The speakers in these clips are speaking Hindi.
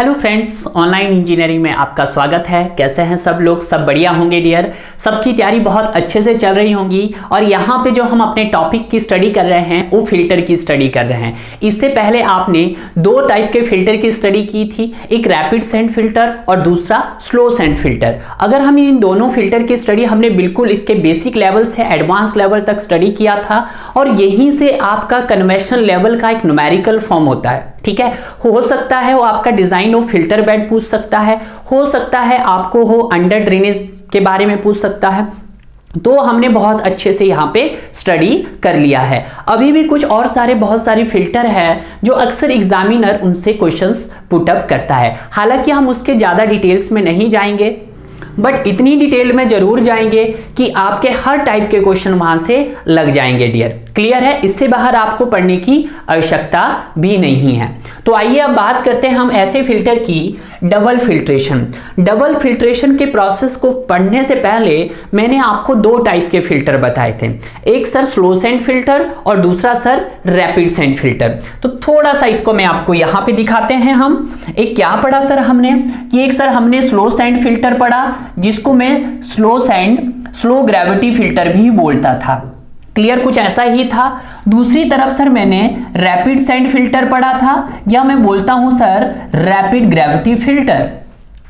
हेलो फ्रेंड्स, ऑनलाइन इंजीनियरिंग में आपका स्वागत है। कैसे हैं सब लोग? सब बढ़िया होंगे डियर। सबकी तैयारी बहुत अच्छे से चल रही होंगी। और यहाँ पे जो हम अपने टॉपिक की स्टडी कर रहे हैं वो फिल्टर की स्टडी कर रहे हैं। इससे पहले आपने दो टाइप के फिल्टर की स्टडी की थी, एक रैपिड सेंड फिल्टर और दूसरा स्लो सेंड फिल्टर। अगर हम इन दोनों फिल्टर की स्टडी हमने बिल्कुल इसके बेसिक लेवल से एडवांस लेवल तक स्टडी किया था और यहीं से आपका कन्वेंशनल लेवल का एक न्यूमेरिकल फॉर्म होता है। ठीक है, हो सकता है वो आपका डिजाइन ऑफ फिल्टर बेड पूछ सकता है, हो सकता है आपको हो अंडर ड्रेनेज के बारे में पूछ सकता है। तो हमने बहुत अच्छे से यहाँ पे स्टडी कर लिया है। अभी भी कुछ और बहुत सारे फिल्टर है जो अक्सर एग्जामिनर उनसे क्वेश्चंस पुट अप करता है। हालांकि हम उसके ज्यादा डिटेल्स में नहीं जाएंगे, बट इतनी डिटेल में जरूर जाएंगे कि आपके हर टाइप के क्वेश्चन वहां से लग जाएंगे डियर। क्लियर है? इससे बाहर आपको पढ़ने की आवश्यकता भी नहीं है। तो आइए अब बात करते हैं हम ऐसे फिल्टर की डबल फिल्ट्रेशन। डबल फिल्ट्रेशन के प्रोसेस को पढ़ने से पहले मैंने आपको दो टाइप के फिल्टर बताए थे, एक सर स्लो सेंड फिल्टर और दूसरा सर रैपिड सेंड फिल्टर। तो थोड़ा सा इसको मैं आपको यहाँ पे दिखाते हैं। हम एक क्या पढ़ा सर हमने कि एक सर हमने स्लो सेंड फिल्टर पढ़ा जिसको मैं स्लो ग्रेविटी फिल्टर भी बोलता था। क्लियर? कुछ ऐसा ही था। दूसरी तरफ सर मैंने रैपिड सेंड फिल्टर पढ़ा था, या मैं बोलता हूं sir rapid gravity filter.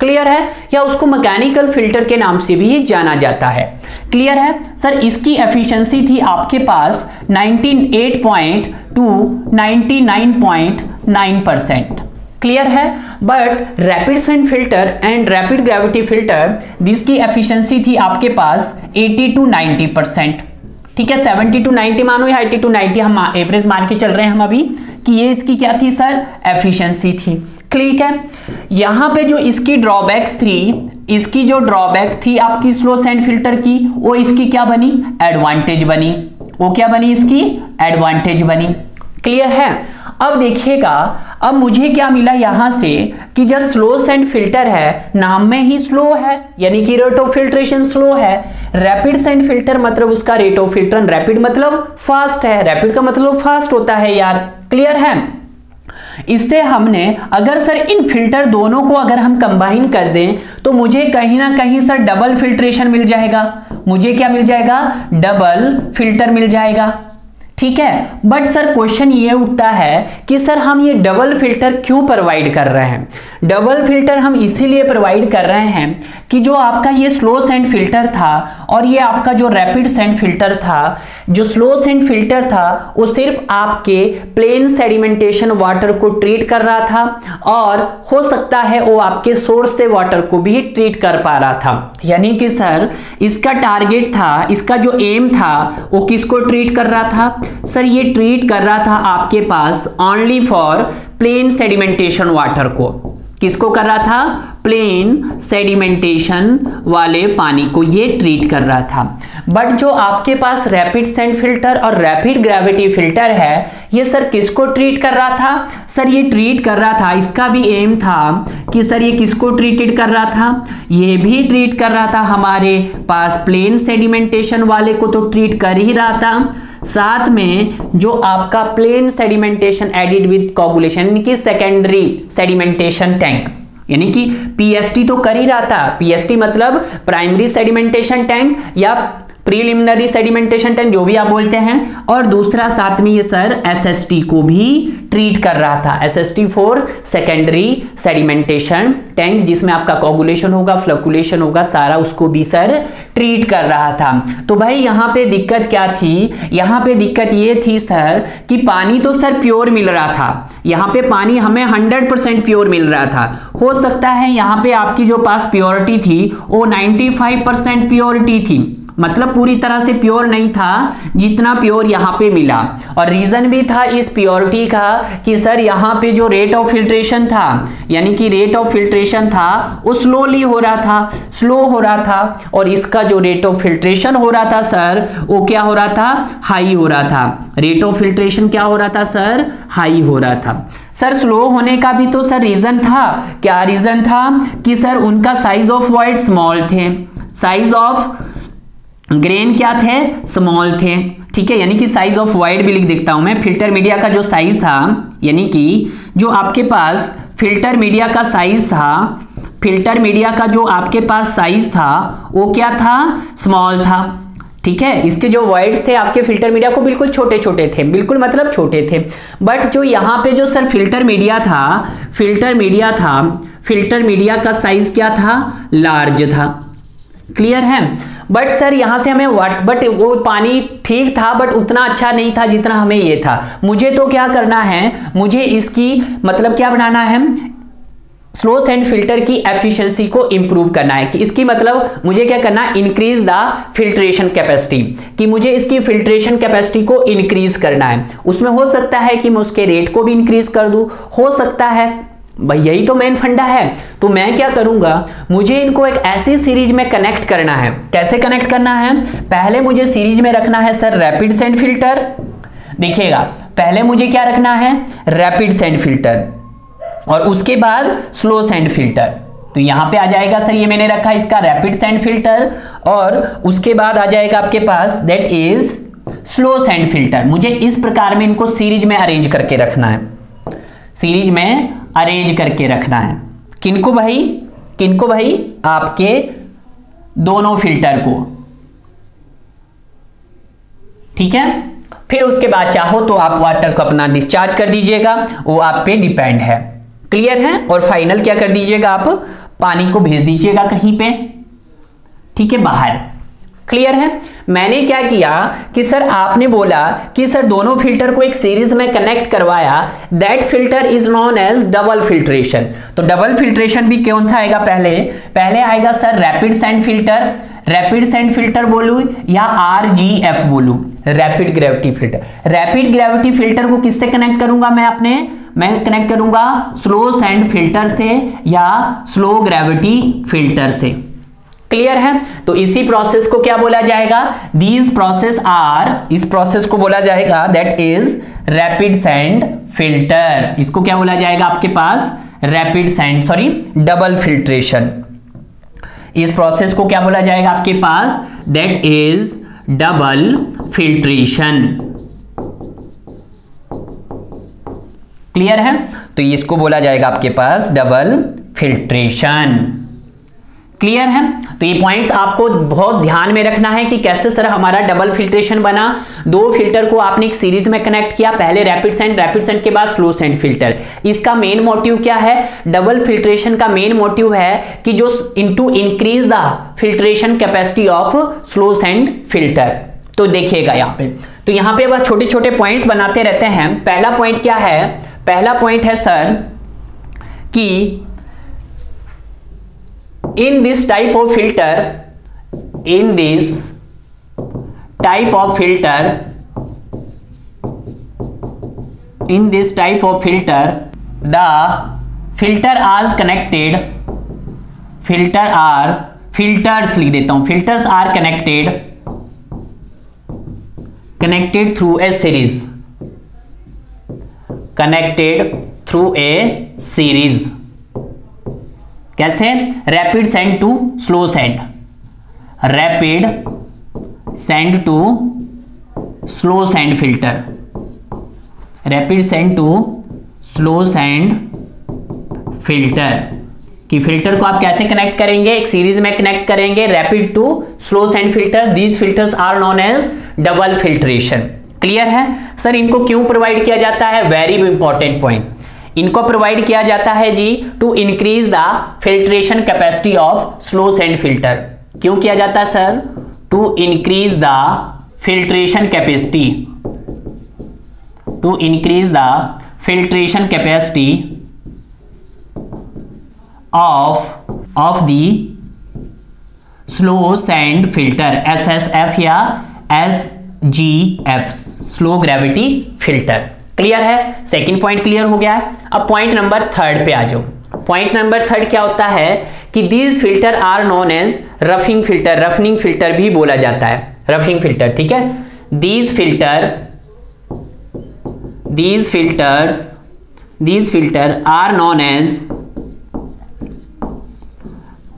Clear है? या उसको मैकेनिकल फिल्टर के नाम से भी जाना जाता है। क्लियर है सर? इसकी एफिशिएंसी थी आपके पास 98.2 99.9%। क्लियर है? But rapid sand filter and rapid gravity filter जिसकी एफिशिएंसी थी आपके पास 80 to 90%। ठीक है, 70 to 90 मानो या 80 to 90 हम एवरेज मान के चल रहे हैं हम अभी कि ये इसकी क्या थी सर? एफिशिएंसी थी। ठीक है, यहां पे जो इसकी ड्रॉबैक्स थी, इसकी जो ड्रॉबैक थी आपकी स्लो सेंड फिल्टर की, वो इसकी क्या बनी? एडवांटेज बनी। वो क्या बनी? इसकी एडवांटेज बनी। क्लियर है? अब देखिएगा, अब मुझे क्या मिला यहां से कि जब स्लो सेंड फिल्टर है, नाम में ही स्लो है यानी कि रेट ऑफ फिल्ट्रेशन स्लो है। रैपिड सेंड फिल्टर मतलब उसका रेट ऑफ फिल्ट्रेशन, रैपिड मतलब फास्ट है, रैपिड का मतलब फास्ट होता है यार। क्लियर है? इससे हमने अगर सर इन फिल्टर दोनों को अगर हम कंबाइन कर दें तो मुझे कहीं ना कहीं सर डबल फिल्ट्रेशन मिल जाएगा। मुझे क्या मिल जाएगा? डबल फिल्टर मिल जाएगा। ठीक है, बट सर क्वेश्चन ये उठता है कि सर हम ये डबल फिल्टर क्यों प्रोवाइड कर रहे हैं? डबल फिल्टर हम इसीलिए प्रोवाइड कर रहे हैं कि जो आपका ये स्लो सेंड फिल्टर था और ये आपका जो रैपिड सेंड फिल्टर था, जो स्लो सेंड फिल्टर था वो सिर्फ आपके प्लेन सेडिमेंटेशन वाटर को ट्रीट कर रहा था और हो सकता है वो आपके सोर्स से वाटर को भी ट्रीट कर पा रहा था। यानी कि सर इसका टारगेट था, इसका जो एम था वो किसको ट्रीट कर रहा था? सर ये ट्रीट कर रहा था आपके पास only for plain sedimentation water को। किसको कर रहा था? प्लेन सेडिमेंटेशन वाले पानी को ये ट्रीट कर रहा था। बट जो आपके पास रैपिड सेंड फिल्टर और रैपिड ग्रेविटी फिल्टर है, ये सर किसको ट्रीट कर रहा था? सर ये ट्रीट कर रहा था, इसका भी एम था कि सर ये किसको ट्रीटेड कर रहा था? ये भी ट्रीट कर रहा था हमारे पास प्लेन सेडिमेंटेशन वाले को तो ट्रीट कर ही रहा था, साथ में जो आपका plain sedimentation added with coagulation यानी कि सेकेंडरी सेडिमेंटेशन टैंक, यानी कि पीएसटी तो कर ही रहा था। पीएसटी मतलब प्राइमरी सेडिमेंटेशन टैंक या प्रीलिमिनरी सेडिमेंटेशन टैंक, जो भी आप बोलते हैं। और दूसरा साथ में ये सर एसएसटी को भी ट्रीट कर रहा था। SST for secondary sedimentation tank, जिसमें आपका कोगुलेशन होगा, फ्लक्चुएशन होगा, सारा उसको भी सर ट्रीट कर रहा था। तो भाई यहाँ पे दिक्कत क्या थी? यहाँ पे दिक्कत ये थी सर कि पानी तो सर प्योर मिल रहा था, यहाँ पे पानी हमें 100% प्योर मिल रहा था। हो सकता है यहाँ पे आपकी जो पास प्योरिटी थी वो 95% प्योरिटी थी, मतलब पूरी तरह से प्योर नहीं था जितना प्योर यहाँ पे मिला। और रीजन भी था इस प्योरिटी का कि सर यहाँ पे जो रेट ऑफ फिल्ट्रेशन था, यानी कि रेट ऑफ फिल्ट्रेशन था वो स्लोली हो रहा था, स्लो हो रहा था। और इसका जो रेट ऑफ फिल्ट्रेशन हो रहा था सर वो क्या हो रहा था? हाई हो रहा था। रेट ऑफ फिल्ट्रेशन क्या हो रहा था सर? हाई हो रहा था। सर स्लो होने का भी तो सर रीजन था। क्या रीजन था? कि सर उनका साइज ऑफ वॉइड स्मॉल थे, साइज ऑफ ग्रेन क्या थे? स्मॉल थे। ठीक है, यानी कि साइज ऑफ वॉइड भी लिख देता हूं मैं। फिल्टर मीडिया का जो साइज था, यानी कि जो आपके पास फिल्टर मीडिया का साइज था, फिल्टर मीडिया का जो आपके पास साइज था वो क्या था, स्मॉल था। ठीक है, इसके जो वर्ड्स थे आपके फिल्टर मीडिया को बिल्कुल छोटे छोटे थे, बिल्कुल मतलब छोटे थे। बट जो यहाँ पे जो सर फिल्टर मीडिया था, फिल्टर मीडिया का साइज क्या था, लार्ज था। क्लियर है। बट सर यहां से हमें बट वो पानी ठीक था बट उतना अच्छा नहीं था जितना हमें ये था। मुझे तो क्या करना है, मुझे इसकी मतलब क्या बनाना है, स्लो सैंड फिल्टर की एफिशिएंसी को इंप्रूव करना है। कि इसकी मतलब मुझे क्या करना है, इंक्रीज द फिल्ट्रेशन कैपेसिटी, कि मुझे इसकी फिल्ट्रेशन कैपेसिटी को इंक्रीज करना है। उसमें हो सकता है कि मैं उसके रेट को भी इंक्रीज कर दूं, हो सकता है भाई, यही तो मेन फंडा है। तो मैं क्या करूंगा, मुझे इनको एक ऐसी सीरीज में कनेक्ट करना है। कैसे कनेक्ट करना है, पहले मुझे सीरीज में रखना है सर रैपिड सैंड फिल्टर। देखिएगा, पहले मुझे क्या रखना है, रैपिड सैंड फिल्टर, और उसके बाद स्लो सैंड फिल्टर। तो यहां पे आ जाएगा सर, ये मैंने रखा इसका रैपिड सैंड फिल्टर, और उसके बाद आ जाएगा आपके पास that is slow sand filter. मुझे इस प्रकार में इनको सीरीज में अरेंज करके रखना है, सीरीज में अरेंज करके रखना है। किनको भाई, किनको भाई, आपके दोनों फिल्टर को। ठीक है, फिर उसके बाद चाहो तो आप वाटर को अपना डिस्चार्ज कर दीजिएगा, वो आप पे डिपेंड है। क्लियर है। और फाइनल क्या कर दीजिएगा, आप पानी को भेज दीजिएगा कहीं पे, ठीक है, बाहर। क्लियर है। मैंने क्या किया कि सर आपने बोला कि सर दोनों फिल्टर को एक सीरीज में कनेक्ट करवाया, that filter is known as double filtration. तो डबल फिल्ट्रेशन भी कौन सा आएगा, पहले आएगा sir rapid sand filter, rapid sand filter बोलूं या RGF बोलूं, rapid gravity filter. Rapid gravity filter को किससे कनेक्ट करूंगा मैं कनेक्ट करूंगा स्लो सैंड फिल्टर से या स्लो ग्रेविटी फिल्टर से। क्लियर है। तो इसी प्रोसेस को क्या बोला जाएगा, दीज प्रोसेस आर, इस प्रोसेस को बोला जाएगा that is rapid sand filter. इसको क्या बोला जाएगा आपके पास, रैपिड सैंड डबल फिल्ट्रेशन। इस प्रोसेस को क्या बोला जाएगा आपके पास, that is double filtration. Clear है। तो इसको बोला जाएगा आपके पास डबल फिल्ट्रेशन। क्लियर है। तो ये पॉइंट्स आपको बहुत ध्यान में रखना है कि कैसे सर हमारा डबल फिल्ट्रेशन बना। दो फिल्टर को आपने एक सीरीज में कनेक्ट किया, पहले रैपिड सैंड के बाद स्लो सैंड फिल्टर। इसका मेन मोटिव क्या है, डबल फिल्ट्रेशन का मेन मोटिव है कि जो to increase the filtration capacity of slow sand filter. तो देखिएगा यहाँ पे, तो यहाँ पे वह छोटे छोटे पॉइंट्स बनाते रहते हैं। पहला पॉइंट क्या है, पहला पॉइंट है सर कि in this type of filter, in this type of filter, in this type of filter, the filter are connected, filters लिख देता हूं, filters are connected through a series, connected through a series। कैसे, rapid sand to slow sand, rapid sand to slow sand filter, rapid sand to slow sand filter. कि फिल्टर को आप कैसे कनेक्ट करेंगे, एक सीरीज में कनेक्ट करेंगे, rapid to slow sand filter. These filters are known as double filtration. Clear है। सर इनको क्यों प्रोवाइड किया जाता है, वेरी इंपॉर्टेंट पॉइंट। इनको प्रोवाइड किया जाता है जी to increase the filtration capacity of slow sand filter. क्यों किया जाता है sir, to increase the filtration capacity, to increase the filtration capacity of the slow sand filter, SSF या SGF, slow gravity filter. Clear है। सेकंड पॉइंट क्लियर हो गया है। अब पॉइंट नंबर थर्ड पे आ जाओ। पॉइंट नंबर थर्ड क्या होता है कि these filter are known as roughing filter, roughening filter भी बोला जाता है, रफिंग फिल्टर। ठीक है। These filter are known as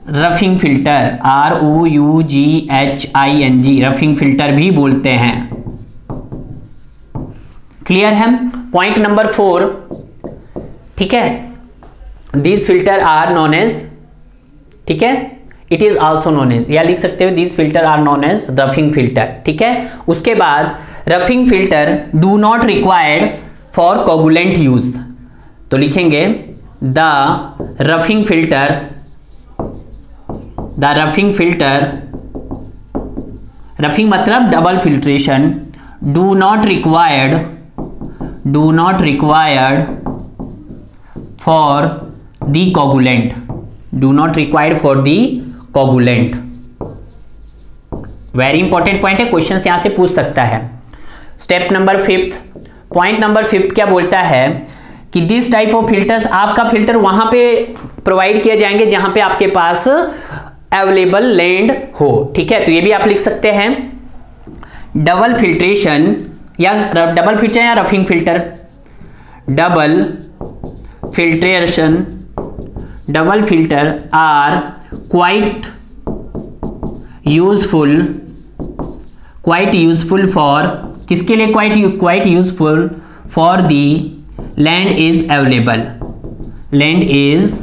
roughing filter, ROUGHING, roughing filter भी बोलते हैं। क्लियर है। पॉइंट नंबर 4, ठीक है, this filter are known as, ठीक है, it is also known as, या लिख सकते हो this filter are known as roughing filter, ठीक है। उसके बाद roughing filter do not required for coagulant use, तो लिखेंगे the roughing filter, the roughing filter, roughing मतलब double filtration, do not required for the coagulant, do not required for the coagulant. Very important point है, क्वेश्चन यहां से पूछ सकता है। स्टेप नंबर 5, पॉइंट नंबर 5 क्या बोलता है कि दिस टाइप ऑफ फिल्टर्स, आपका फिल्टर वहां पे प्रोवाइड किए जाएंगे जहां पे आपके पास अवेलेबल लैंड हो, ठीक है। तो ये भी आप लिख सकते हैं डबल फिल्ट्रेशन या डबल फिल्टर या roughing filter, double filtration, double filter are quite useful for, किसके लिए quite useful, for the land is available, land is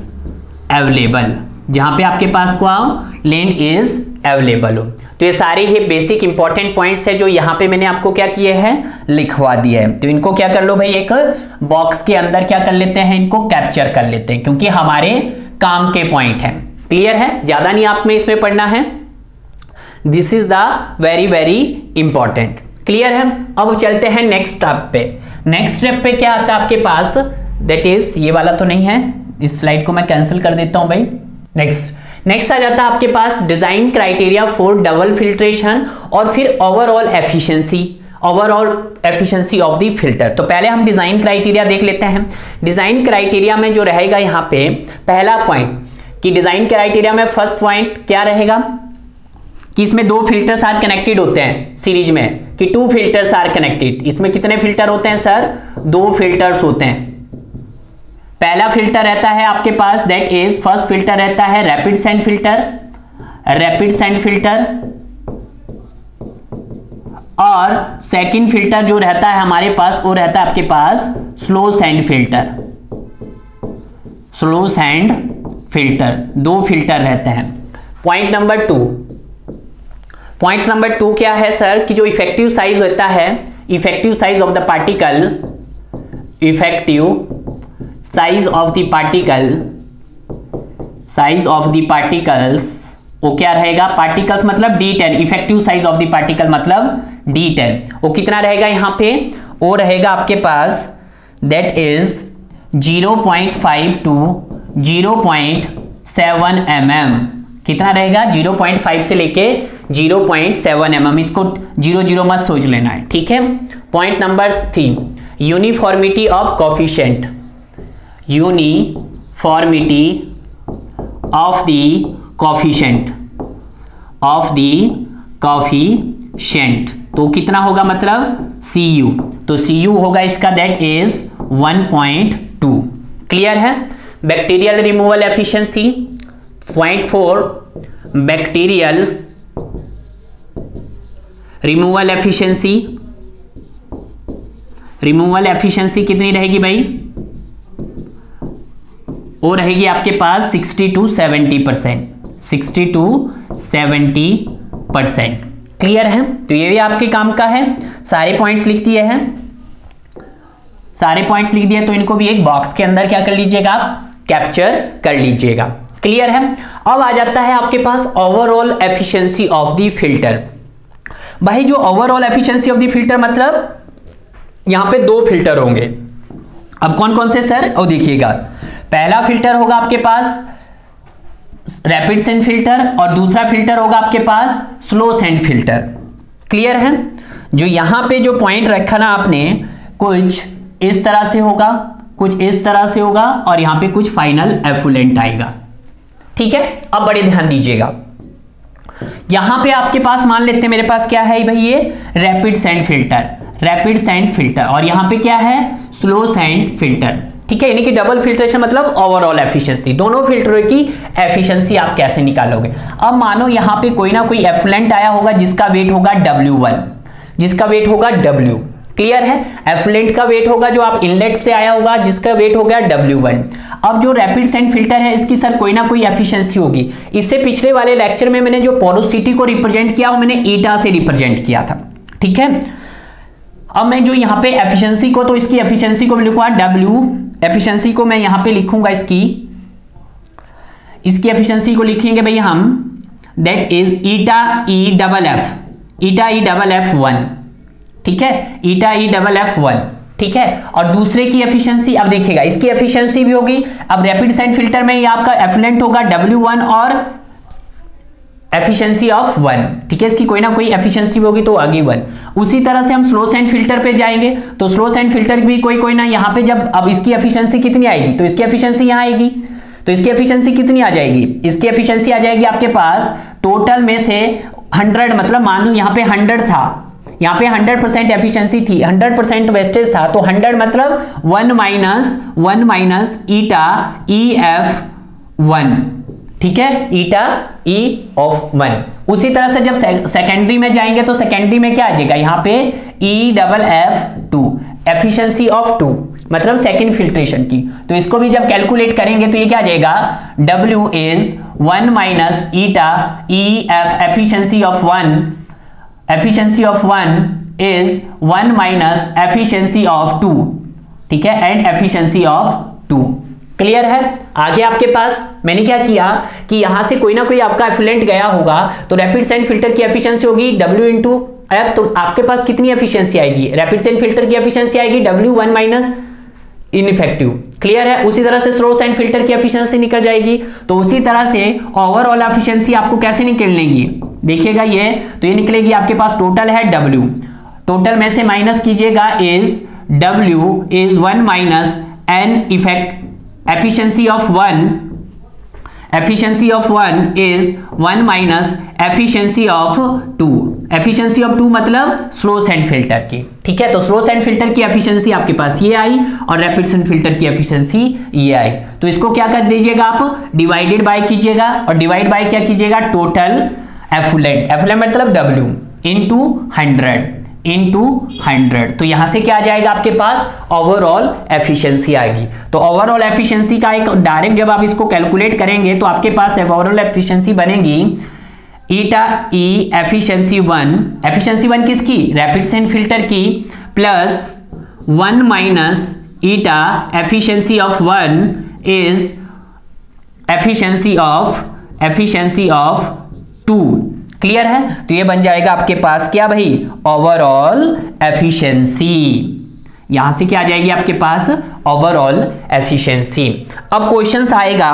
available, जहां पे आपके पास क्या लैंड इज अवेलेबल हो। तो ये सारे ही बेसिक इंपॉर्टेंट पॉइंट्स है जो यहाँ पे मैंने आपको क्या किए हैं, लिखवा दिया है। तो इनको क्या कर लो भाई, एक बॉक्स के अंदर क्या कर लेते हैं, इनको कैप्चर कर लेते हैं, क्योंकि हमारे काम के पॉइंट है। क्लियर है, ज्यादा नहीं आप में इसमें पढ़ना है, this is the very very important. Clear है। अब चलते हैं नेक्स्ट स्टेप पे। नेक्स्ट स्टेप पे क्या आता है आपके पास, दैट इज, ये वाला तो नहीं है, इस स्लाइड को मैं कैंसिल कर देता हूं भाई। नेक्स्ट आ जाता है आपके पास design criteria for double filtration और फिर overall efficiency of the filter. तो पहले हम डिजाइन क्राइटेरिया देख लेते हैं। डिजाइन क्राइटेरिया में जो रहेगा यहाँ पे पहला पॉइंट कि डिजाइन क्राइटेरिया में फर्स्ट पॉइंट क्या रहेगा कि इसमें 2 फिल्टर्स आर कनेक्टेड होते हैं सीरीज में, कि 2 फिल्टर्स आर कनेक्टेड। इसमें कितने फिल्टर होते हैं सर, 2 फिल्टर्स होते हैं। पहला फिल्टर रहता है आपके पास, दैट इज फर्स्ट फिल्टर रहता है रैपिड सेंड फिल्टर, और सेकंड फिल्टर जो रहता है हमारे पास वो रहता है आपके पास स्लो सेंड फिल्टर। 2 फिल्टर रहते हैं। पॉइंट नंबर 2 क्या है सर कि जो इफेक्टिव साइज होता है, effective size of the particles वो क्या रहेगा, पार्टिकल्स मतलब D10, effective size of the particle मतलब D10, वो कितना रहेगा यहाँ पे, वो रहेगा आपके पास दैट इज 0.5 to 0.7 mm। कितना रहेगा, 0.5 से लेके 0.7 mm। इसको 0 मत सोच लेना है, ठीक है। Point number 3, uniformity of coefficient, तो कितना होगा मतलब Cu, तो Cu होगा इसका दैट इज 1.2। क्लियर है। Bacterial removal efficiency, point 4, bacterial removal efficiency कितनी रहेगी भाई, वो रहेगी आपके पास 60 to 70%। क्लियर है। तो ये भी आपके काम का है। सारे पॉइंट्स लिख दिए तो इनको भी एक बॉक्स के अंदर क्या कर लीजिएगा, आप कैप्चर कर लीजिएगा। क्लियर है। अब आ जाता है आपके पास overall efficiency of the filter. भाई जो overall efficiency of the filter मतलब यहां पे 2 फिल्टर होंगे। अब कौन कौन से सर, और देखिएगा, पहला फिल्टर होगा आपके पास रैपिड सेंड फिल्टर और दूसरा फिल्टर होगा आपके पास स्लो सेंड फिल्टर। क्लियर है। जो यहां पे जो पॉइंट रखा ना आपने, कुछ इस तरह से होगा, कुछ इस तरह से होगा, और यहां पे कुछ फाइनल एफुलेंट आएगा। ठीक है। अब बड़े ध्यान दीजिएगा, यहां पे आपके पास मान लेते हैं मेरे पास क्या है भाई, ये रैपिड सेंड फिल्टर, और यहां पे क्या है, स्लो सेंड फिल्टर। ठीक है। यानी कि डबल फिल्ट्रेशन मतलब ओवरऑल एफिशिएंसी, दोनों फिल्टरों की एफिशिएंसी आप कैसे निकालोगे। अब मानो यहां पे कोई ना कोई एफ्लुएंट आया होगा जिसका वेट होगा W1, क्लियर है। एफ्लुएंट का वेट होगा जो आप इनलेट से आया होगा जिसका वेट हो गया W1। अब जो रैपिड सेंड फिल्टर है इसकी सर कोई ना कोई एफिशिएंसी होगी। इससे पिछले वाले लेक्चर में मैंने जो पोरोसिटी को रिप्रेजेंट किया वो मैंने ईटा से रिप्रेजेंट किया था, ठीक है। अब मैं जो यहाँ पे एफिशिएंसी को, तो इसकी एफिशिएंसी को मैं लिखूंगा W, एफिशिएंसी को मैं यहाँ पे लिखूंगा इसकी एफिशिएंसी को लिखेंगे भाई हम, that is eta E double F 1, ठीक है, ईटा ई डबल एफ 1, ठीक है। और दूसरे की एफिशिएंसी, अब देखिएगा इसकी एफिशिएंसी भी होगी। अब रैपिड सेंड फिल्टर में ये आपका एफिलेंट होगा W1 और एफिशिएंसी ऑफ 1, ठीक है, इसकी कोई ना कोई एफिशिएंसी होगी तो आगे 1। उसी तरह से हम स्लो सेंड फिल्टर पे जाएंगे, तो स्लो सेंड फिल्टर भी कोई ना यहाँ पे जब, अब इसकी एफिशिएंसी कितनी आएगी, तो इसकी एफिशिएंसी यहाँ आएगी, तो इसकी एफिशिएंसी कितनी आ जाएगी, इसकी एफिशिएंसी आ जाएगी आपके पास टोटल में से 100, मतलब मान लो यहाँ पे 100 था, यहाँ पे 100% एफिशिएंसी थी, 100% वेस्टेज था, तो 100 मतलब 1 माइनस ईटा EF1, ठीक है, ईटा E(1). उसी तरह से जब सेकेंडरी में जाएंगे तो सेकेंडरी में क्या आ जाएगा, यहाँ पे EFF2, एफिशिएंसी ऑफ 2, मतलब सेकेंड फिल्ट्रेशन की। तो इसको भी जब कैलकुलेट करेंगे तो ये क्या आ जाएगा, W is 1 minus eta EF, efficiency of 1 is 1 minus efficiency of 2, ठीक है, एंड एफिशिएंसी ऑफ 2। क्लियर है। आगे आपके पास मैंने क्या किया कि यहां से कोई ना कोई आपका एफिलेंट गया होगा, तो रैपिड सेंड फिल्टर की एफिशिएंसी होगी W इंटू एफ, तो आपके पास कितनी एफिशिएंसी आएगी, रैपिड सेंड फिल्टर की एफिशिएंसी आएगी W1 माइनस इनइफेक्टिव। क्लियर है। उसी तरह से स्लो सेंड फिल्टर की एफिशिएंसी निकल जाएगी। तो उसी तरह से ओवरऑल एफिशिएंसी आपको कैसे निकलेगी, देखिएगा ये, तो ये निकलेगी आपके पास टोटल है W, टोटल में से माइनस कीजिएगा is W is 1 minus an effect, efficiency of 1 is 1 minus efficiency of 2, efficiency of 2 मतलब स्लो सेंड फिल्टर की, ठीक है। तो स्लो सेंड फिल्टर की एफिशिएंसी आपके पास ये आई और रैपिड सेंड फिल्टर की एफिशिएंसी ये आई। तो इसको क्या कर दीजिएगा आप, डिवाइडेड बाय कीजिएगा, और डिवाइड बाय क्या कीजिएगा, टोटल एफुलेंट मतलब W इंटू 100, तो यहां से क्या आ जाएगा आपके पास, ओवरऑल एफिशिएंसी आएगी। तो ओवरऑल एफिशिएंसी का एक डायरेक्ट जब आप इसको कैलकुलेट करेंगे तो आपके पास ओवरऑल एफिशिएंसी बनेगी ईटा ई एफिशिएंसी 1 किसकी, रैपिड सेंड फिल्टर की, plus 1 minus eta efficiency of 1 is efficiency of 2। Clear है। तो ये बन जाएगा आपके पास क्या भाई, ओवरऑल एफिशिएंसी। यहां से क्या आ जाएगी आपके पास, ओवरऑल एफिशिएंसी। अब क्वेश्चन आएगा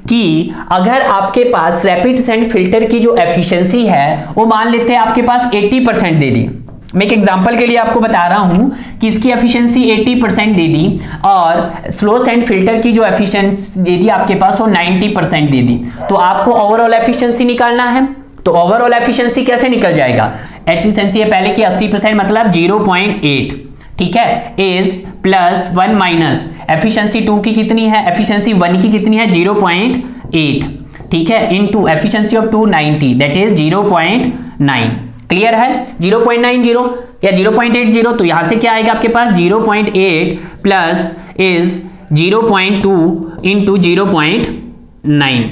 कि अगर आपके पास रैपिड सेंड फिल्टर की जो एफिशिएंसी है वो मान लेते हैं आपके पास 80% दे दी। मैं एक एग्जांपल के लिए आपको बता रहा हूं कि इसकी एफिशिएंसी 80% दे दी और स्लो सेंड फिल्टर की जो एफिशिएंसी दे दी आपके पास वो 90% दे दी। तो आपको ओवरऑल एफिशिएंसी निकालना है। तो ओवरऑल एफिशिएंसी कैसे निकल जाएगा, एफिशिएंसी है पहले की 80% मतलब 0.8, ठीक है, इज प्लस 1 माइनस एफिशिएंसी 2 की कितनी है, एफिशिएंसी 1 की कितनी है 0.8, ठीक है, into efficiency of 2 90, that is 0.9। Clear है, 0.90 या 0.80, तो यहां से क्या आएगा आपके पास 0.8 प्लस इज 0.2 इंटू 0.9,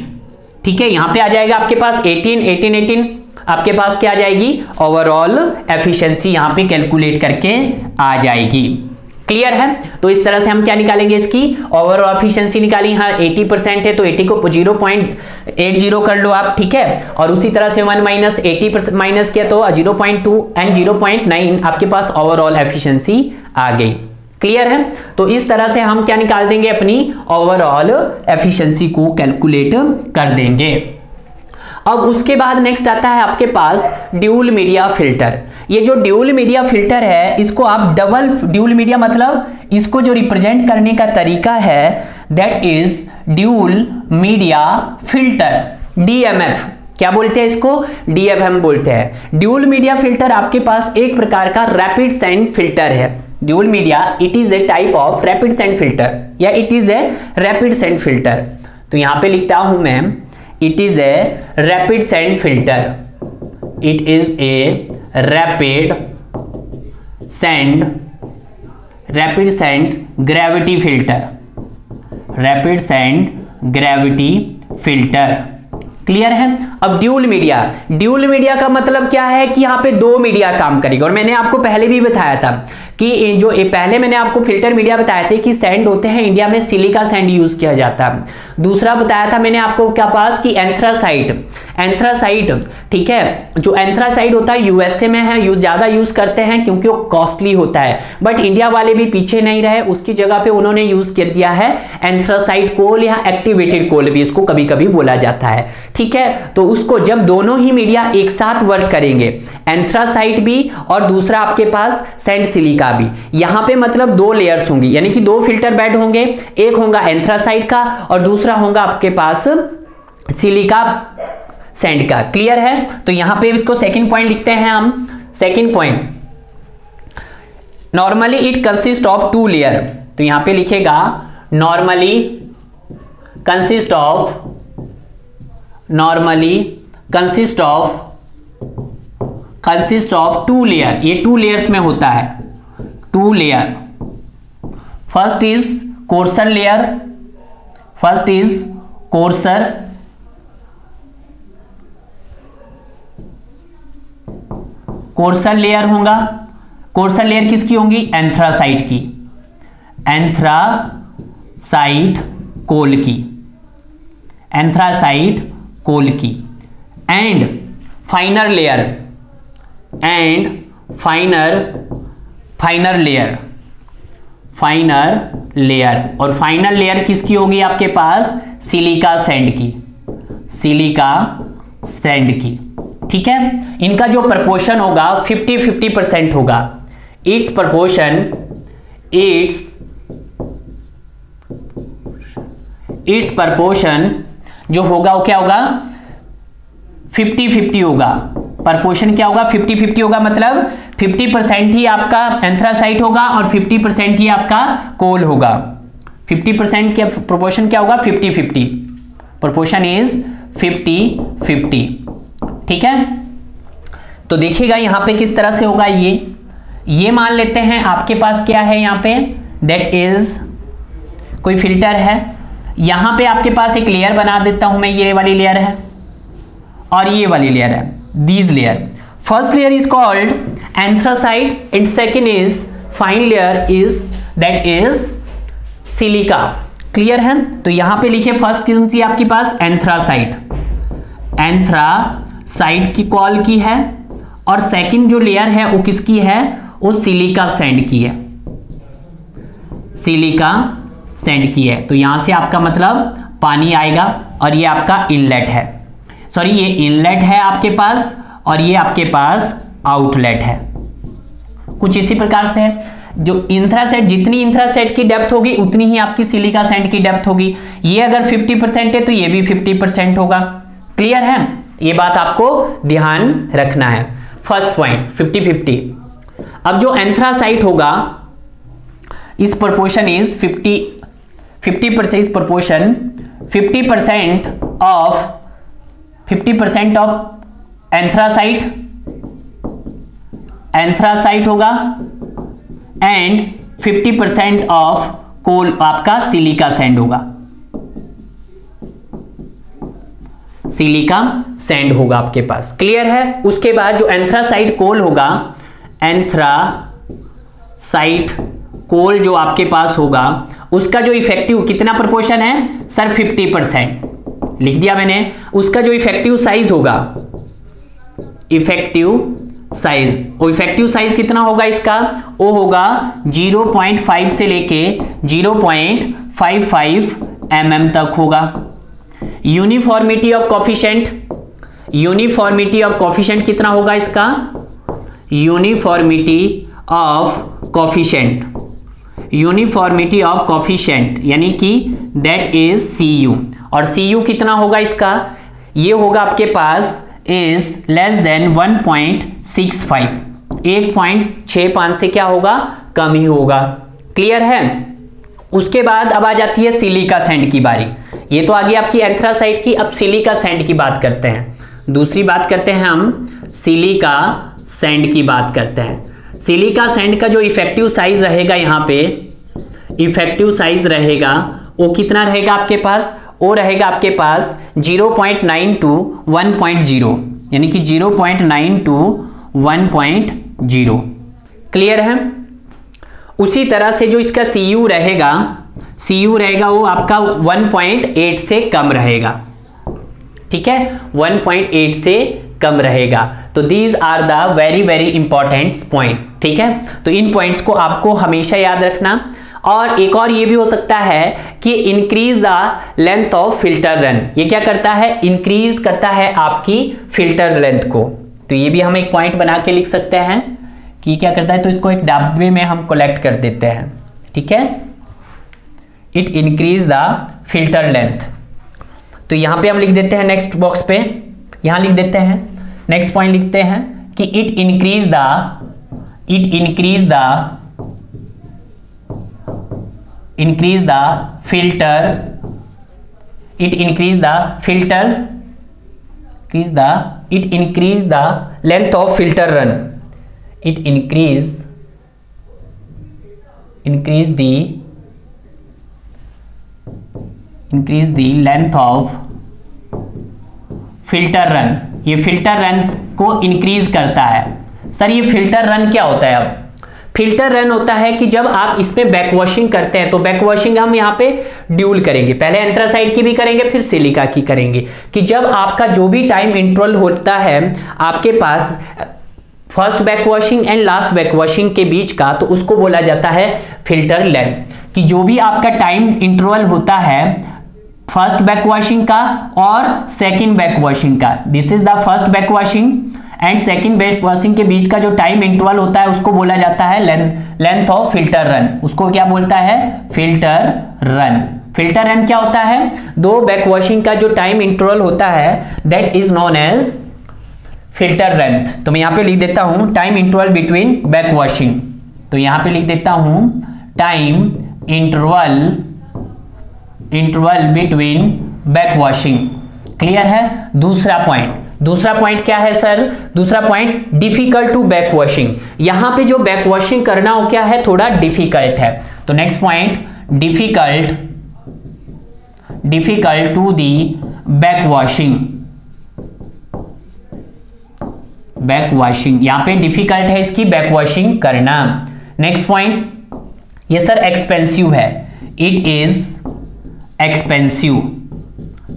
ठीक है। यहां पे आ जाएगा आपके पास 18 आपके पास क्या आ जाएगी, ओवरऑल एफिशिएंसी यहां पे कैलकुलेट करके आ जाएगी। क्लियर है। तो इस तरह से हम क्या निकालेंगे, इसकी ओवरऑल एफिशिएंसी निकाली, यहाँ 80% है तो 80 को 0.80 कर लो आप, ठीक है। और उसी तरह से 1 माइनस 80% माइनस किया तो 0.2 एंड 0.9 आपके पास ओवरऑल एफिशिएंसी आ गई। क्लियर है। तो इस तरह से हम क्या निकाल देंगे, अपनी ओवरऑल एफिशिएंसी को कैलकुलेट कर देंगे। अब उसके बाद नेक्स्ट आता है आपके पास ड्यूल मीडिया फिल्टर। ये जो ड्यूल मीडिया फिल्टर है इसको आप डबल ड्यूल मीडिया मतलब इसको जो रिप्रेजेंट करने का तरीका है that is dual media filter, DMF। क्या बोलते हैं इसको, DMF बोलते हैं। ड्यूल मीडिया फिल्टर आपके पास एक प्रकार का रैपिड सेंड फिल्टर है। Dual media it is a type of rapid sand filter या it is a rapid sand filter. तो यहां पे लिखता हूं मैं, it is a rapid sand filter, it is a rapid sand gravity filter, rapid sand gravity filter. Clear है। अब ड्यूल मीडिया, ड्यूल मीडिया का मतलब क्या है कि यहाँ पे दो मीडिया काम करेगा। और मैंने आपको पहले भी बताया था कि जो पहले मैंने आपको फिल्टर मीडिया बताए थे कि सैंड होते हैं, इंडिया में सिलिका सैंड यूज किया जाता है। दूसरा बताया था मैंने आपको क्या पास कि एंथ्रासाइट, एंथ्रासाइट, ठीक है, जो एंथ्रासाइट होता है यूएसए में है, ज्यादा यूज करते हैं क्योंकि वो कॉस्टली होता है। बट इंडिया वाले भी पीछे नहीं रहे, उसकी जगह पे उन्होंने यूज कर दिया है एंथ्रासाइट कोल या एक्टिवेटेड कोल भी इसको कभी कभी बोला जाता है। ठीक है, तो उसको जब दोनों ही मीडिया एक साथ वर्क करेंगे, एंथ्रासाइट भी और दूसरा आपके पास सैंड सिलिका भी, यहां पे मतलब दो लेयर्स होंगी, यानी कि दो फिल्टर बेड होंगे, एक होगा एंथ्रासाइट का और दूसरा होगा आपके पास सिलिका सैंड का। क्लियर है। तो यहां पे इसको सेकंड पॉइंट लिखते हैं हम। Second point, normally it consist of two layer. तो यहां पे लिखेगा normally consist of two layer. ये टू लेयर्स में होता है, two layer. First is coarser layer, first is coarser layer होगा। कोर्सर लेयर किसकी होंगी? एंथ्रासाइट की, एंथ्रासाइट कोल की, एंथ्रासाइट कोल की। And फाइनर layer, and फाइनर layer. और फाइनल लेयर किसकी होगी आपके पास? सिलिका सैंड की, सिलिका सैंड की। ठीक है, इनका जो प्रपोर्शन होगा 50-50% होगा। इट्स प्रपोर्शन जो होगा वो क्या होगा? 50-50 होगा। प्रपोर्शन क्या होगा? 50-50 होगा, मतलब 50% ही आपका एंथ्रासाइट होगा और 50% ही आपका कोल होगा। 50% के प्रोपोर्शन क्या होगा? 50-50। Proportion is 50-50। ठीक है, तो देखिएगा यहां पे किस तरह से होगा। ये मान लेते हैं आपके पास क्या है यहाँ पे, दैट इज कोई फिल्टर है। यहां पे आपके पास एक लेयर बना देता हूं मैं, ये वाली लेयर है और ये वाली लेयर है, these layer. First layer is called anthracite and second is fine layer is that is silica. Clear है। तो यहां पे लिखे फर्स्ट किस्म सी आपके पास एंथ्रासाइट, एंथ्रासाइट की कॉल की है, और सेकंड जो लेयर है वो किसकी है? वो सिलिका सैंड की है, सिलिका सैंड की है। तो यहां से आपका मतलब पानी आएगा और ये आपका इनलेट है, सॉरी ये इनलेट है आपके पास और ये आपके पास आउटलेट है। कुछ इसी प्रकार से है। जो इंथ्रासेट, जितनी इंथ्रासेट की डेप्थ होगी उतनी ही आपकी सिलिका सैंड की डेप्थ होगी। ये अगर 50% है तो ये भी 50% होगा। क्लियर है, ये बात आपको ध्यान रखना है। First point 50-50। अब जो एंथ्रासाइट होगा इस प्रोपोर्शन इज 50% इस प्रोपोर्शन 50% ऑफ एंथ्रासाइट होगा एंड 50% ऑफ कोल आपका सिलिका सैंड होगा, सिलिका सैंड होगा आपके पास। क्लियर है। उसके बाद जो एंथ्रासाइट कोल होगा, एंथ्रासाइट कोल जो आपके पास होगा उसका जो इफेक्टिव कितना प्रोपोर्शन है सर? 50% लिख दिया मैंने। उसका जो इफेक्टिव साइज होगा, इफेक्टिव साइज कितना होगा इसका? वो होगा 0.5 से लेके 0.55 mm तक होगा। यूनिफॉर्मिटी ऑफ कोफिशिएंट कितना होगा इसका? यूनिफॉर्मिटी ऑफ कोफिशिएंट यानी कि दैट इज CU। और CU कितना होगा इसका? ये होगा आपके पास इज लेस देन 1.65, 1.65 से क्या होगा? कम ही होगा। क्लियर है। उसके बाद अब आ जाती है सिलिका सैंड की बारी। ये तो आ गई आपकी एंथ्रासाइट की। अब सिलिका सैंड की बात करते हैं। दूसरी बात करते हैं हम सिलिका सैंड की बात करते हैं। सिलिका सैंड का जो इफेक्टिव साइज रहेगा, यहाँ पे इफेक्टिव साइज रहेगा ओ कितना रहेगा आपके पास, ओ रहेगा आपके पास 0.9 to 1.0, यानी कि 0.9 to 1.0। क्लियर है। उसी तरह से जो इसका CU रहेगा, CU रहेगा वो आपका 1.8 से कम रहेगा, ठीक है, 1.8 से कम रहेगा। तो these are the very very important point, ठीक है। तो इन पॉइंट्स को आपको हमेशा याद रखना। और एक और ये भी हो सकता है कि increase the length of filter run, ये क्या करता है, इंक्रीज करता है आपकी फिल्टर लेंथ को। तो ये भी हम एक पॉइंट बना के लिख सकते हैं कि क्या करता है, तो इसको एक डब्बे में हम कलेक्ट कर देते हैं, ठीक है। It increase the filter length. तो यहां पे हम लिख देते हैं नेक्स्ट बॉक्स पे, यहां लिख देते हैं, नेक्स्ट पॉइंट लिखते हैं कि it increase the filter, it increase the length of filter run, it increase the length of filter run। ये फिल्टर रन को इंक्रीज करता है। सर ये फिल्टर रन क्या होता है? अब फिल्टर रन होता है कि जब आप इसमें बैक वॉशिंग करते हैं, तो बैक वॉशिंग हम यहाँ पे ड्यूल करेंगे, पहले एंथ्रासाइड की भी करेंगे फिर सिलिका की करेंगे, कि जब आपका जो भी टाइम इंटरवल होता है आपके पास first backwashing and last backwashing के बीच का, तो उसको बोला जाता है फिल्टर लेंथ। कि जो भी आपका टाइम इंटरवल होता है फर्स्ट बैक वॉशिंग का और सेकंड बैक वॉशिंग का, this is the first backwashing and second back washing के बीच का जो टाइम इंटरवल होता है उसको बोला जाता है लेंथ ऑफ फिल्टर रन। उसको क्या बोलता है? Filter run. फिल्टर रन क्या होता है? दो बैक वॉशिंग का जो टाइम इंटरवल होता है that is known as filter length. तो मैं यहां पे लिख देता हूं time interval between back washing, तो यहां पे लिख देता हूं time interval between back washing. Clear है? दूसरा पॉइंट क्या है सर? दूसरा point difficult to back washing. यहां पे जो बैक वॉशिंग करना हो क्या है? थोड़ा डिफिकल्ट है। तो next point difficult to the back washing, यहां पे डिफिकल्ट है इसकी बैक वॉशिंग करना। नेक्स्ट पॉइंट, ये सर एक्सपेंसिव है, इट इज एक्सपेंसिव।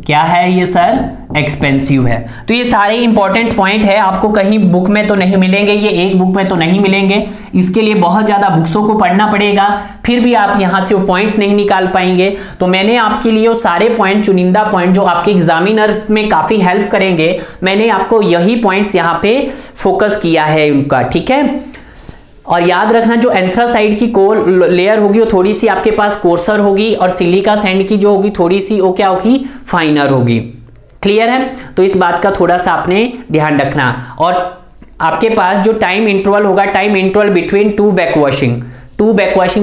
क्या है ये सर? एक्सपेंसिव है। तो ये सारे इंपॉर्टेंट पॉइंट है, आपको कहीं बुक में तो नहीं मिलेंगे, ये एक बुक में तो नहीं मिलेंगे, इसके लिए बहुत ज्यादा बुक्सों को पढ़ना पड़ेगा, फिर भी आप यहां से वो पॉइंट्स नहीं निकाल पाएंगे। तो मैंने आपके लिए वो सारे पॉइंट, चुनिंदा पॉइंट जो आपके एग्जामिनर्स में काफी हेल्प करेंगे, मैंने आपको यही पॉइंट्स यहाँ पे फोकस किया है उनका, ठीक है। और याद रखना जो एंथ्रासाइड की कोर लेयर होगी वो थोड़ी सी आपके पास कोर्सर होगी, और सिलिका सैंड की जो होगी थोड़ी सी वो क्या होगी? फाइनर होगी। क्लियर है? तो इस बात का थोड़ा सा आपने ध्यान रखना। और आपके पास जो टाइम इंटरवल होगा, time interval between two back washing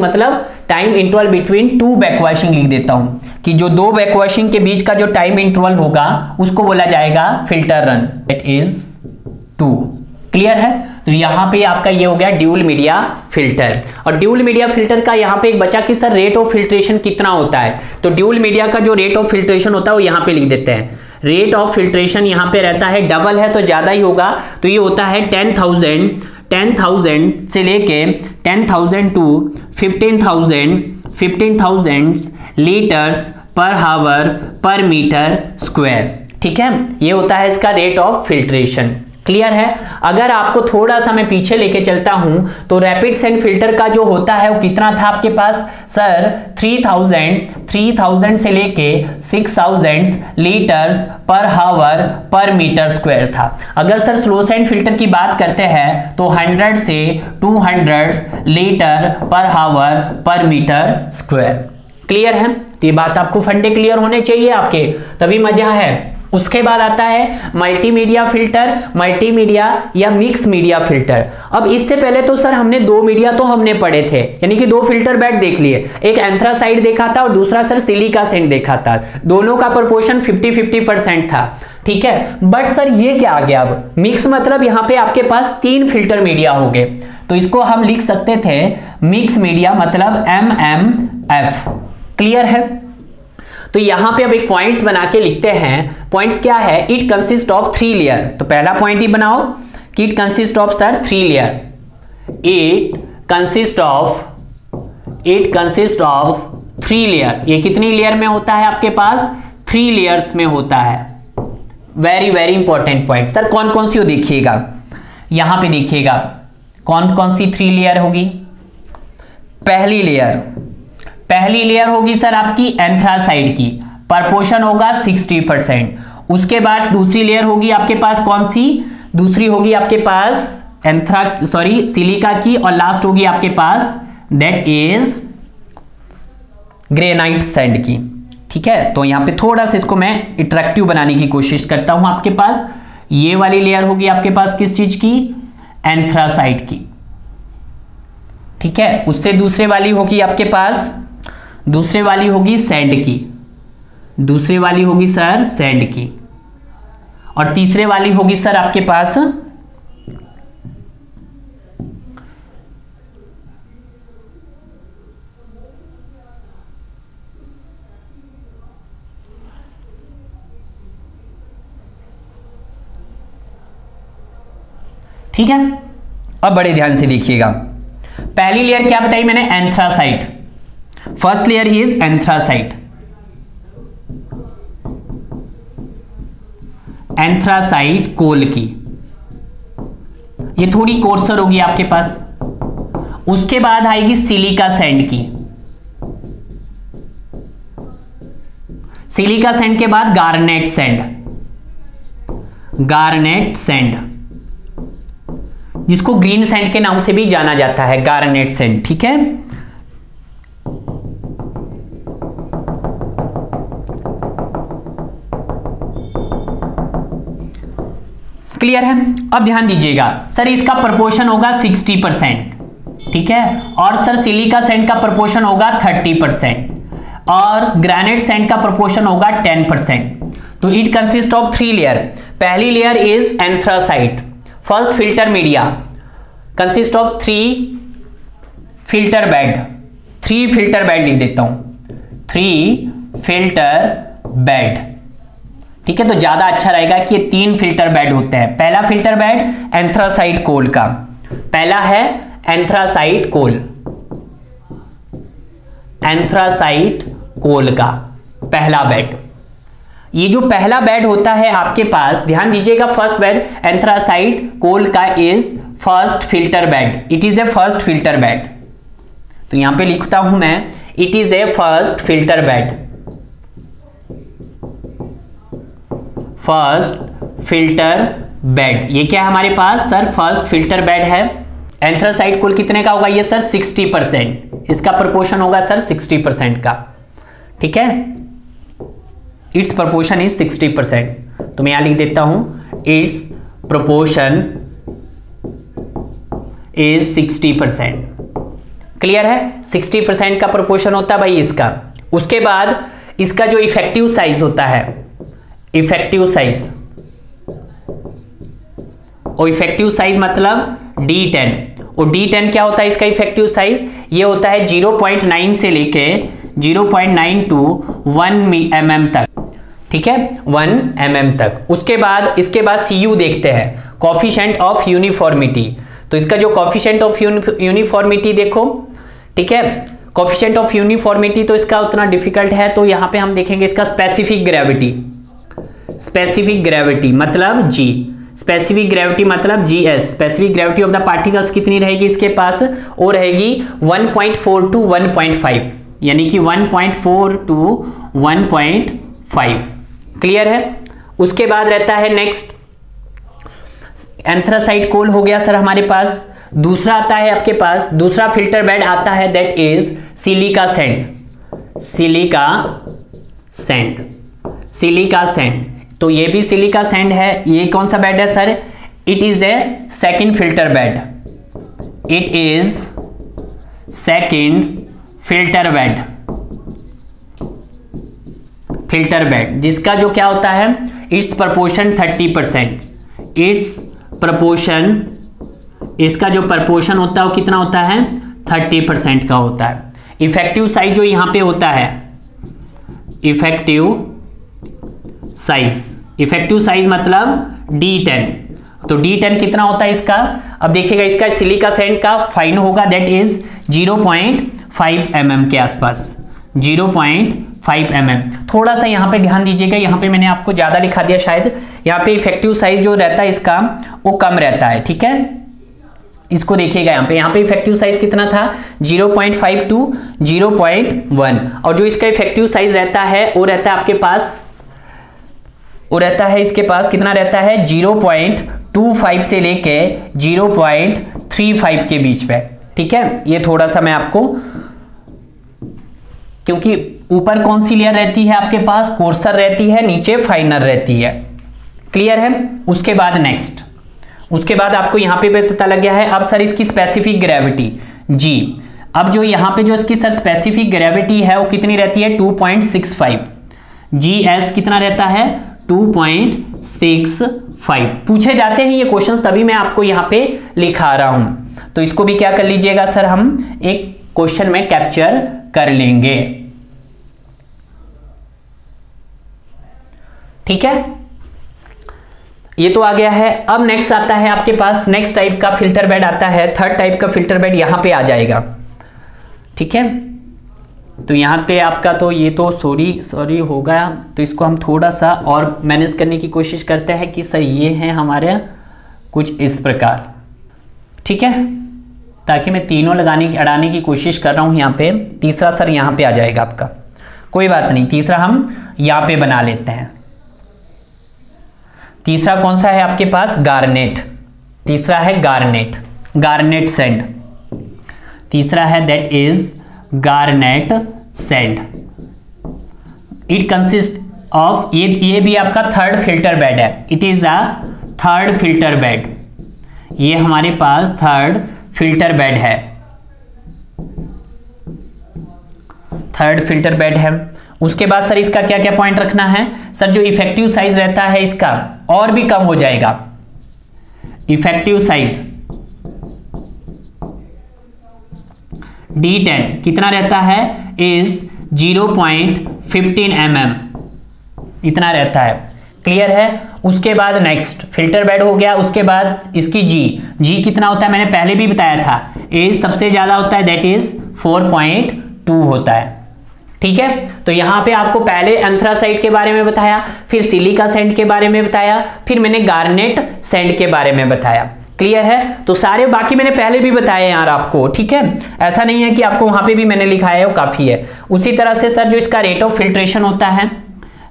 मतलब time interval between two back washing लिख देता हूं कि जो दो बैक वॉशिंग के बीच का जो टाइम इंटरवल होगा उसको बोला जाएगा filter run, it is 2। Clear है? तो यहां पे आपका ये हो गया ड्यूल मीडिया फिल्टर। और ड्यूल मीडिया फिल्टर का यहां पे एक बचा कि सर रेट ऑफ फिल्ट्रेशन कितना होता है? तो ड्यूल मीडिया का जो रेट ऑफ फिल्ट्रेशन होता है वो यहां पे लिख देते हैं। रेट ऑफ फिल्ट्रेशन यहां पे रहता है, डबल है तो ज्यादा ही होगा, तो ये होता है 10,000 से लेके 10,000 to 15,000 litres per hour per metre square. ठीक है, ये होता है इसका रेट ऑफ फिल्ट्रेशन। क्लियर है? अगर आपको थोड़ा सा मैं पीछे लेके चलता हूं तो रैपिड सैंड फिल्टर का जो होता है वो कितना था आपके पास? सर 3000 से लेके 6000 litres per hour per metre square था। अगर सर स्लो सैंड फिल्टर की बात करते हैं तो 100 से 200 litre per hour per metre square. Clear है? तो ये बात आपको फंडे क्लियर होने चाहिए आपके, तभी मजा है। उसके बाद आता है मल्टीमीडिया फिल्टर, मल्टीमीडिया या मिक्स मीडिया फिल्टर। अब इससे पहले तो सर हमने दो मीडिया तो हमने पढ़े थे, यानी कि दो फिल्टर बेड देख लिए, एक एंथ्रासाइड देखा था और दूसरा सर सिलिका सैंड देखा था। दोनों का प्रोपोर्शन 50-50% था। ठीक है, बट सर ये क्या आ गया? अब मिक्स मतलब यहां पे आपके पास 3 फिल्टर मीडिया हो गए, तो इसको हम लिख सकते थे मिक्स मीडिया मतलब MMF। क्लियर है? तो यहां पे अब एक पॉइंट्स बना के लिखते हैं। पॉइंट्स क्या है? It consist of 3 layer. तो पहला पॉइंट ही बनाओ कि it consist of sir 3 layer. It consist of 3 layer. ये कितनी लेयर में होता है आपके पास? 3 लेयर्स में होता है। Very very important point. Sir कौन कौन सी हो देखिएगा, यहां पे देखिएगा कौन कौन सी 3 लेयर होगी। पहली लेयर होगी सर आपकी एंथ्रासाइड की, प्रपोर्शन होगा 60%। उसके बाद दूसरी लेयर होगी आपके पास कौन सी? दूसरी होगी आपके पास सिलिका की, और लास्ट होगी आपके पास दैट इज ग्रेनाइट सैंड की। ठीक है, तो यहां पे थोड़ा सा इसको मैं अट्रैक्टिव बनाने की कोशिश करता हूं। आपके पास ये वाली लेयर होगी आपके पास किस चीज की? एंथ्रासाइड की। ठीक है, उससे दूसरे वाली होगी आपके पास, दूसरे वाली होगी सैंड की, दूसरे वाली होगी सर सैंड की, और तीसरे वाली होगी सर आपके पास ठीक है। अब बड़े ध्यान से देखिएगा, पहली लेयर क्या बताई मैंने? Anthracite. First layer is anthracite. Anthracite coal की, ये थोड़ी कोर्सर होगी आपके पास। उसके बाद आएगी सिलिका सैंड की, सिलिका सैंड के बाद गार्नेट सैंड, जिसको ग्रीन सैंड के नाम से भी जाना जाता है, गार्नेट सैंड। ठीक है, क्लियर है? अब ध्यान दीजिएगा सर, इसका प्रोपोर्शन होगा 60%। ठीक है, और सर सिलिका सैंड का प्रोपोर्शन होगा 30%, और ग्रेनाइट सैंड का प्रोपोर्शन होगा 10%। तो इट कंसिस्ट ऑफ 3 लेयर। पहली layer is anthracite. First filter media consist of 3 filter bed. 3 filter bed लिख देता हूं, 3 फिल्टर बेड। ठीक है, तो ज्यादा अच्छा रहेगा कि ये 3 फिल्टर बेड होते हैं। पहला फिल्टर बेड एंथ्रासाइट कोल का, पहला है एंथ्रासाइट कोल का पहला बेड। ये जो पहला बेड होता है आपके पास, ध्यान दीजिएगा, फर्स्ट बेड एंथ्रासाइट कोल का is first filter bed. It is A first filter bed. तो यहां पे लिखता हूं मैं, it is A first filter bed. First filter bed, ये क्या है हमारे पास सर? फर्स्ट फिल्टर बेड है। एंथ्रासाइट कोल कितने का होगा ये सर? 60%। इसका प्रोपोर्शन होगा सर 60% का। ठीक है, इट्स प्रोपोर्शन इज 60%। तो मैं यहां लिख देता हूं, इट्स प्रोपोर्शन इज 60%। क्लियर है? 60% का प्रोपोर्शन होता है भाई इसका। उसके बाद इसका जो इफेक्टिव साइज होता है, इफेक्टिव साइज, और इफेक्टिव साइज मतलब D10। और D10 क्या होता है इसका इफेक्टिव साइज? ये होता है 0.9 से लेके 0.9 to 1 mm तक। ठीक है, 1 mm तक। उसके बाद इसके बाद CU देखते हैं, कोफिशिएंट ऑफ यूनिफॉर्मिटी। तो इसका जो कोफिशिएंट ऑफ यूनिफॉर्मिटी देखो, ठीक है, कोफिशिएंट ऑफ यूनिफॉर्मिटी तो इसका उतना डिफिकल्ट है, तो यहां पे हम देखेंगे इसका स्पेसिफिक ग्रेविटी। स्पेसिफिक ग्रेविटी मतलब G, स्पेसिफिक ग्रेविटी मतलब GS। Specific gravity of the particles कितनी रहेगी इसके पास? वो रहेगी 1.4 to 1.5, यानी कि 1.4 to 1.5। क्लियर है? उसके बाद रहता है नेक्स्ट एंथ्रासाइट कोल हो गया सर हमारे पास। दूसरा आता है आपके पास, दूसरा फिल्टर बेड आता है that is silica sand. Silica sand, तो ये भी सिलिका सैंड है। ये कौन सा बेड है sir? It is A second filter bed. It is second filter bed, जिसका जो क्या होता है, इट्स प्रपोर्शन 30%। इट्स प्रपोर्शन, इसका जो प्रपोर्शन होता है वो कितना होता है? 30% का होता है। इफेक्टिव साइज जो यहां पे होता है, इफेक्टिव साइज, इफेक्टिव साइज मतलब D10। तो D10 कितना होता है इसका, अब देखिएगा इसका सिलिका सैंड का फाइन होगा, दैट इज 0.5 mm के आसपास, 0.5 mm। थोड़ा सा यहाँ पे ध्यान दीजिएगा, यहाँ पे मैंने आपको ज्यादा लिखा दिया शायद, यहाँ पे इफेक्टिव साइज जो रहता है इसका वो कम रहता है, ठीक है। इसको देखिएगा यहाँ पे इफेक्टिव साइज कितना था 0.5 to 0.1, और जो इसका इफेक्टिव साइज रहता है वो रहता है आपके पास, वो रहता है इसके पास कितना रहता है 0.25 से लेके 0.35 के बीच में, ठीक है। ये थोड़ा सा मैं आपको, क्योंकि ऊपर कौन सी लेयर रहती है आपके पास, कोर्सर रहती है, नीचे फाइनर रहती है, क्लियर है। उसके बाद नेक्स्ट, उसके बाद आपको यहां पे पता लग गया है। अब सर इसकी स्पेसिफिक ग्रेविटी जी, अब जो यहां पे जो इसकी सर स्पेसिफिक ग्रेविटी है वो कितनी रहती है 2.65, GS कितना रहता है 2.65। पूछे जाते हैं ये क्वेश्चंस, तभी मैं आपको यहां पे लिखा रहा हूं, तो इसको भी क्या कर लीजिएगा सर, हम एक क्वेश्चन में कैप्चर कर लेंगे, ठीक है। ये तो आ गया है। अब नेक्स्ट आता है आपके पास, नेक्स्ट टाइप का फिल्टर बेड आता है, थर्ड टाइप का फिल्टर बेड यहां पे आ जाएगा, ठीक है। तो यहां पे आपका तो ये तो सॉरी होगा, तो इसको हम थोड़ा सा और मैनेज करने की कोशिश करते हैं कि सर ये है हमारे कुछ इस प्रकार, ठीक है, ताकि मैं तीनों अड़ाने की कोशिश कर रहा हूं। यहाँ पे तीसरा सर यहाँ पे आ जाएगा आपका, कोई बात नहीं, तीसरा हम यहाँ पे बना लेते हैं। तीसरा कौन सा है आपके पास, गार्नेट, तीसरा है गार्नेट, गार्नेट सैंड, तीसरा है that is garnet sand. It consist of, ये भी आपका थर्ड फिल्टर बेड है, it is the third filter bed, ये हमारे पास थर्ड फिल्टर बेड है, थर्ड फिल्टर बेड है। उसके बाद सर इसका क्या क्या पॉइंट रखना है सर, जो इफेक्टिव साइज रहता है इसका और भी कम हो जाएगा, इफेक्टिव साइज D10 कितना रहता है इज 0.15 mm, इतना रहता है, क्लियर है। उसके बाद नेक्स्ट फिल्टर बेड हो गया, उसके बाद इसकी जी कितना होता है, मैंने पहले भी बताया था, एज सबसे ज्यादा होता है, दैट इज 4.2 होता है, ठीक है। तो यहां पे आपको पहले एंथ्रासाइट के बारे में बताया, फिर सिलिका सैंड के बारे में बताया, फिर मैंने गार्नेट सैंड के बारे में बताया, क्लियर है। तो सारे बाकी मैंने पहले भी बताए यार आपको, ठीक है, ऐसा नहीं है कि आपको वहां पे भी मैंने लिखाया है वो काफी है। उसी तरह से सर जो इसका रेट ऑफ फिल्ट्रेशन होता है,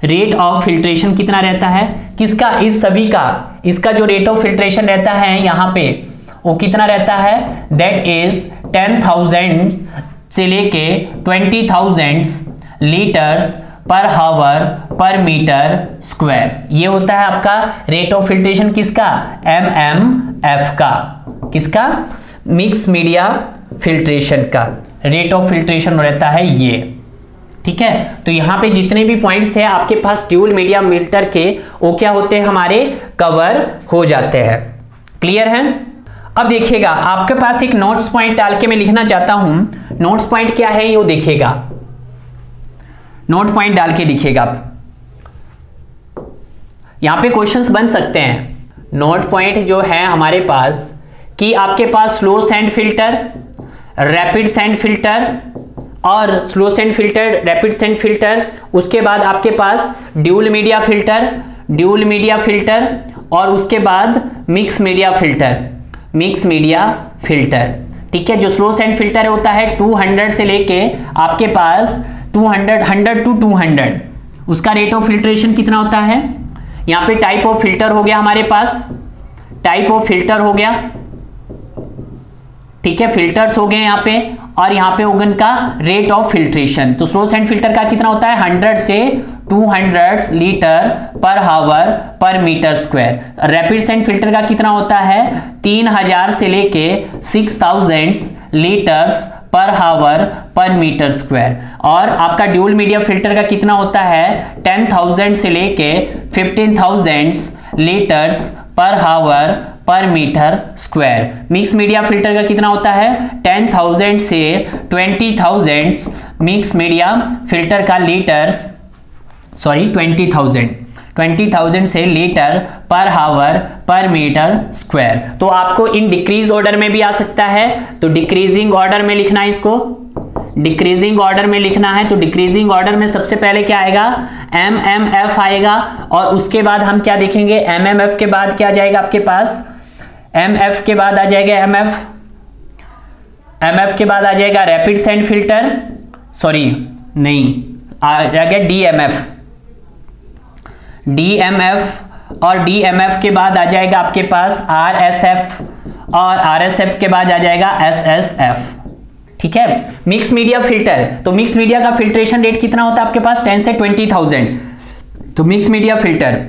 रेट ऑफ फिल्ट्रेशन कितना रहता है किसका, इस सभी का, इसका जो रेट ऑफ फिल्ट्रेशन रहता है यहाँ पे वो कितना रहता है, दैट इज 10,000 से लेके 20,000 litres per hour per metre square. ये होता है आपका रेट ऑफ फिल्ट्रेशन किसका, MMF का, किसका, मिक्स मीडिया फिल्ट्रेशन का रेट ऑफ फिल्ट्रेशन रहता है ये, ठीक है। तो यहां पे जितने भी पॉइंट्स थे आपके पास ड्यूल मीडिया फिल्टर के, वो क्या होते हैं हमारे, कवर हो जाते हैं, क्लियर है। अब देखिएगा आपके पास एक नोट्स पॉइंट डाल के मैं लिखना चाहता हूं, नोट्स पॉइंट क्या है ये देखिएगा, नोट पॉइंट डाल के लिखिएगा आप, यहां पे क्वेश्चंस बन सकते हैं। नोट पॉइंट जो है हमारे पास कि आपके पास slow sand filter, rapid sand filter और slow sand filter, rapid sand filter, उसके बाद आपके पास dual media filter, dual media filter, और उसके बाद mix media filter, mix media filter, ठीक है। जो स्लो सैंड फिल्टर होता है 200 से लेके आपके पास 100 to 200, उसका रेट ऑफ फिल्ट्रेशन कितना होता है। यहां पे टाइप ऑफ फिल्टर हो गया हमारे पास, टाइप ऑफ फिल्टर हो गया, ठीक है, फिल्टर्स हो गए यहाँ पे, और यहाँ पे होगा इनका रेट ऑफ फिल्ट्रेशन। तो स्लो सैंड फिल्टर का कितना होता है 100 से 200 litre per hour per metre square. Rapid sand filter का कितना होता है 3000 से लेके 6000 litres per hour per metre square. और आपका ड्यूल मीडिया फिल्टर का कितना होता है 10,000 से लेके 15,000 litres per hour per metre square. Mix media filter का कितना होता है 10,000 से 20,000 मिक्स मीडिया फिल्टर का लीटर्स 20,000 से litre per hour per metre square. तो आपको इन डिक्रीज ऑर्डर में भी आ सकता है, तो डिक्रीजिंग ऑर्डर में लिखना है इसको, डिक्रीजिंग ऑर्डर में लिखना है। तो डिक्रीजिंग ऑर्डर में सबसे पहले क्या आएगा, MMF आएगा, और उसके बाद हम क्या देखेंगे, MMF के बाद क्या जाएगा आपके पास, MF के बाद आ जाएगा MF के बाद आ जाएगा रैपिड सेंट फिल्टर, सॉरी नहीं, आ जाएगा DMF, और DMF के बाद आ जाएगा आपके पास RSF, और RSF के बाद आ जाएगा SSF। ठीक है, मिक्स मीडिया फिल्टर, तो मिक्स मीडिया का फिल्ट्रेशन रेट कितना होता है आपके पास, 10 से 20,000। तो mix media filter,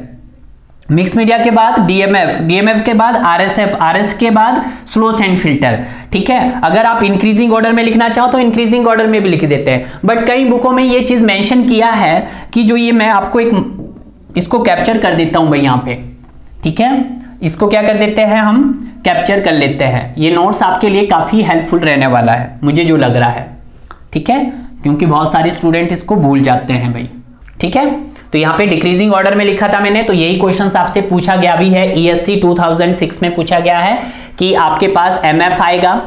mix media के बाद DMF के बाद RS के बाद स्लो सेंट फिल्टर। ठीक है, अगर आप इंक्रीजिंग ऑर्डर में लिखना चाहो तो इंक्रीजिंग ऑर्डर में भी लिख देते हैं, बट कई बुकों में ये चीज मेंशन किया है कि जो ये मैं आपको इसको कैप्चर कर देता हूं भाई यहाँ पे। ठीक है, इसको क्या कर देते हैं, हम कैप्चर कर लेते हैं। ये नोट्स आपके लिए काफी हेल्पफुल रहने वाला है, मुझे जो लग रहा है। ठीक है, क्योंकि बहुत सारे स्टूडेंट इसको भूल जाते हैं भाई। ठीक है, तो यहाँ पे डिक्रीजिंग ऑर्डर में लिखा था मैंने, तो यही क्वेश्चन आपसे पूछा गया भी है, ESC 2006 में पूछा गया है कि आपके पास MF आएगा।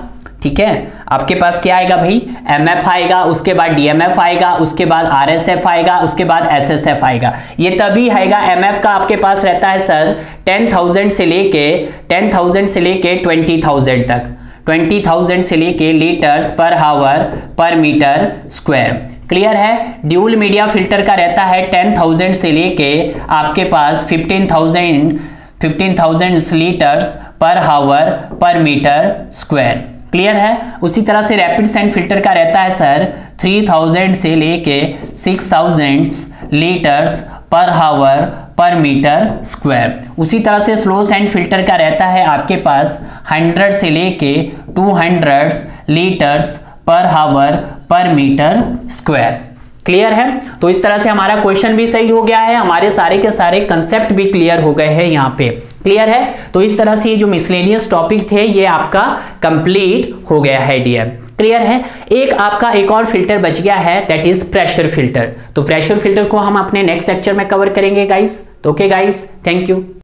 ठीक है, आपके पास क्या आएगा भाई, MF आएगा, उसके बाद DMF आएगा, उसके बाद RSF आएगा, उसके बाद SSF आएगा। ये तभी आएगा, MF का आपके पास रहता है सर 10,000 से लेके 20,000 तक, 20,000 से लेके litres per hour per metre square. Clear है, ड्यूल मीडिया फिल्टर का रहता है 10,000 से लेके आपके पास 15,000 litres per hour per metre square. Clear है, उसी तरह से रैपिड सेंट फिल्टर का रहता है सर 3,000 से लेके 6,000 litres per hour per metre square. उसी तरह से स्लो सेंट फिल्टर का रहता है आपके पास 100 से लेके 200 litres per hour per metre square. Clear है, तो इस तरह से हमारा क्वेश्चन भी सही हो गया है, हमारे सारे के सारे कंसेप्ट भी क्लियर हो गए हैं यहाँ पे। क्लियर है, तो इस तरह से ये जो मिसलेनियस टॉपिक थे ये आपका कंप्लीट हो गया है डियर। क्लियर है, एक और फिल्टर बच गया है, दैट इज प्रेशर फिल्टर। तो प्रेशर फिल्टर को हम अपने नेक्स्ट लेक्चर में कवर करेंगे गाइस। तो ओके गाइस, थैंक यू।